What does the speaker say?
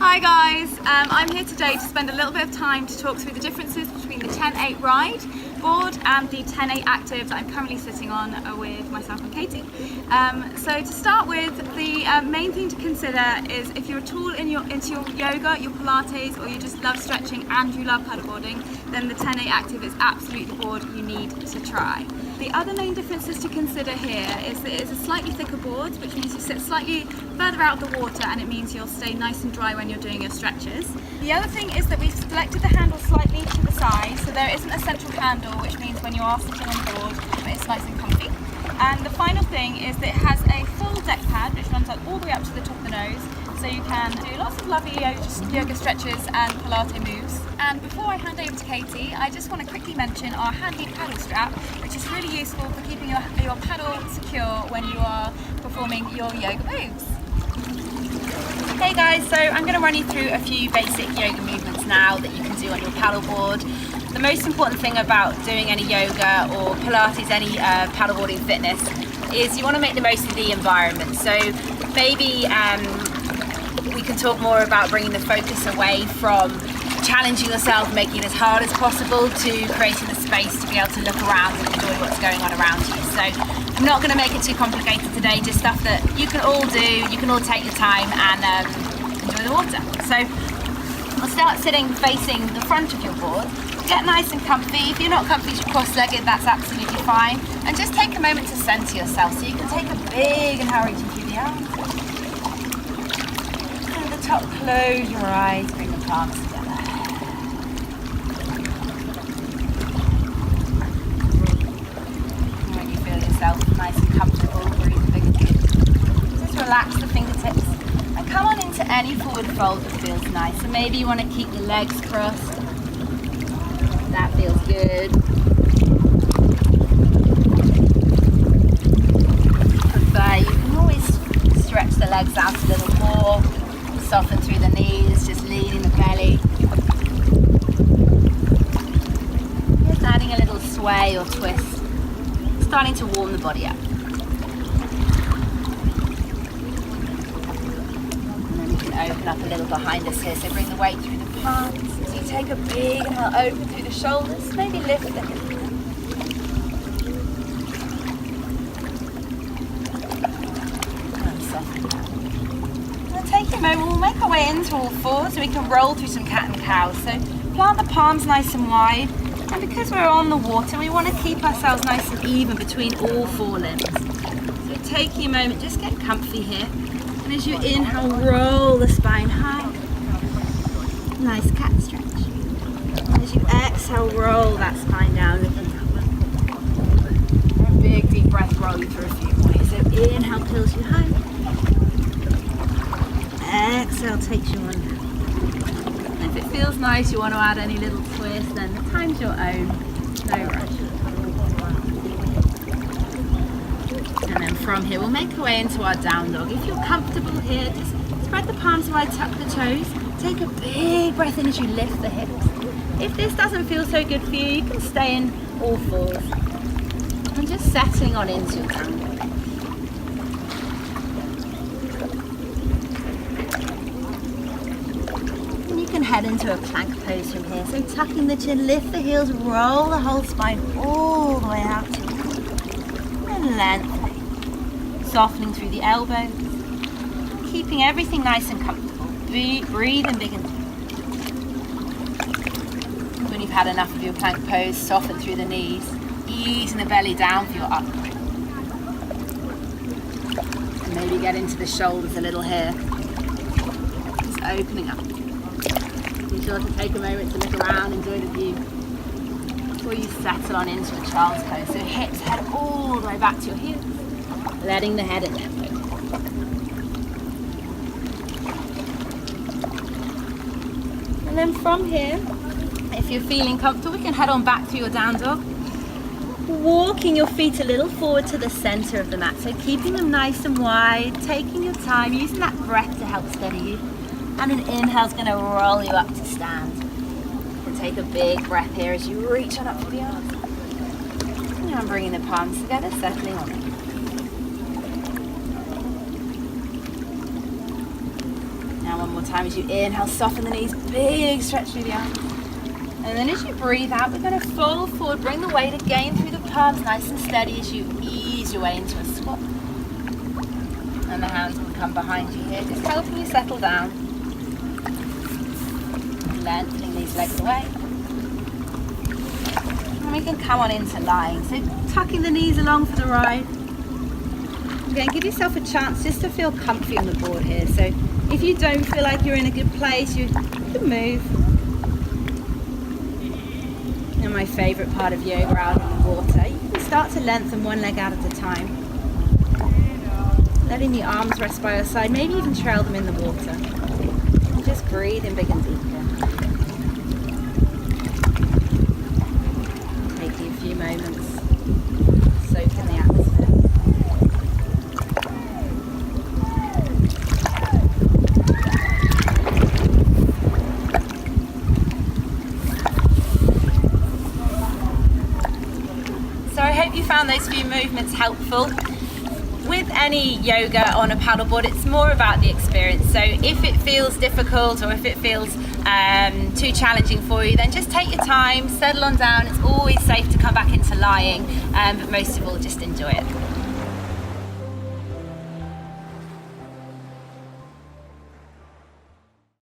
Hi guys, I'm here today to spend a little bit of time to talk through the differences between the 10-8 ride board and the 10-8 Activ that I'm currently sitting on with myself and Katie. So to start with, the main thing to consider is if you're at all into your yoga, your Pilates, or you just love stretching and you love paddleboarding, then the 10-8 Activ is absolutely the board you need to try. The other main differences to consider here is that it's a slightly thicker board, which means you sit slightly further out of the water, and it means you'll stay nice and dry when you're doing your stretches. The other thing is that we've selected the handle slightly to the side, so there isn't a central handle, which means when you are sitting on the board, it's nice and comfy. And the final thing is that it has a full deck pad, which runs all the way up to the top of the nose, so you can do lots of lovely yoga stretches and Pilates moves. And before I hand over to Katie, I just want to quickly mention our handy paddle strap, which is really useful for keeping your paddle secure when you are performing your yoga moves. Hey guys, so I'm going to run you through a few basic yoga movements now that you can do on your paddleboard. The most important thing about doing any yoga or Pilates, any paddleboarding fitness, is you want to make the most of the environment. So maybe we can talk more about bringing the focus away from challenging yourself, making it as hard as possible, to creating the space to be able to look around and enjoy what's going on around you. So I'm not going to make it too complicated today, just stuff that you can all do, you can all take your time and enjoy the water. So I'll start sitting facing the front of your board. Get nice and comfy. If you're not comfy, you're cross-legged, that's absolutely fine. And just take a moment to center yourself. So you can take a big inhale, reaching through the arms. And at the top, close your eyes, bring the palms together. And when you feel yourself nice and comfortable, breathe a big breath. Just relax the fingertips and come on into any forward fold that feels nice. So maybe you want to keep the legs crossed. That feels good. Prefer, you can always stretch the legs out a little more, soften through the knees, just lean in the belly. Just adding a little sway or twist, starting to warm the body up. And then you can open up a little behind us here, so bring the weight through the palms. So you take a big inhale, open through the shoulders, maybe lift the hips. And soften down. Now take a moment, we'll make our way into all fours so we can roll through some cat and cows. So plant the palms nice and wide, and because we're on the water, we want to keep ourselves nice and even between all four limbs. So take a moment, just get comfy here, and as you inhale, roll the spine high. Nice cat stretch. As you exhale, roll that spine down, looking upward. Big deep breath, roll you through a few more. So inhale pulls you high. Exhale takes you on down. And if it feels nice, you want to add any little twist, then the time's your own. No rush. And then from here, we'll make our way into our down dog. If you're comfortable here, just spread the palms wide, tuck the toes. Take a big breath in as you lift the hips. If this doesn't feel so good for you, you can stay in all fours. And just settling on into your down dog. And you can head into a plank pose from here. So tucking the chin, lift the heels, roll the whole spine all the way out to you. And lengthening. Softening through the elbows. Keeping everything nice and comfortable. Breathe in big and deep. When you've had enough of your plank pose, soften through the knees, easing the belly down for your upward. And maybe get into the shoulders a little here. Just opening up. Be sure to take a moment to look around, enjoy the view, before you settle on into a child's pose. So hips head all the way back to your heels, letting the head and neck go. And then from here, if you're feeling comfortable, we can head on back to your down dog. Walking your feet a little forward to the center of the mat. So keeping them nice and wide, taking your time, using that breath to help steady you. And an inhale is going to roll you up to stand. You can take a big breath here as you reach on up to the arms. And I'm bringing the palms together, settling on it. Now one One more time as you inhale, soften the knees, big stretch through the arms. And then as you breathe out, we're going to fold forward, bring the weight again through the palms, nice and steady as you ease your way into a squat. And the hands will come behind you here, just helping you settle down. Lengthening these legs away. And we can come on into lying. So tucking the knees along for the ride. Again, give yourself a chance just to feel comfy on the board here. So if you don't feel like you're in a good place, you can move. And my favourite part of yoga, out on the water, you can start to lengthen one leg out at a time. Letting the arms rest by your side, maybe even trail them in the water. And just breathe in big and deep. Take you a few moments, soak in the atmosphere. So I hope you found those few movements helpful. With any yoga on a paddleboard, it's more about the experience. So if it feels difficult or if it feels too challenging for you, then just take your time, settle on down. It's always safe to come back into lying, but most of all, just enjoy it.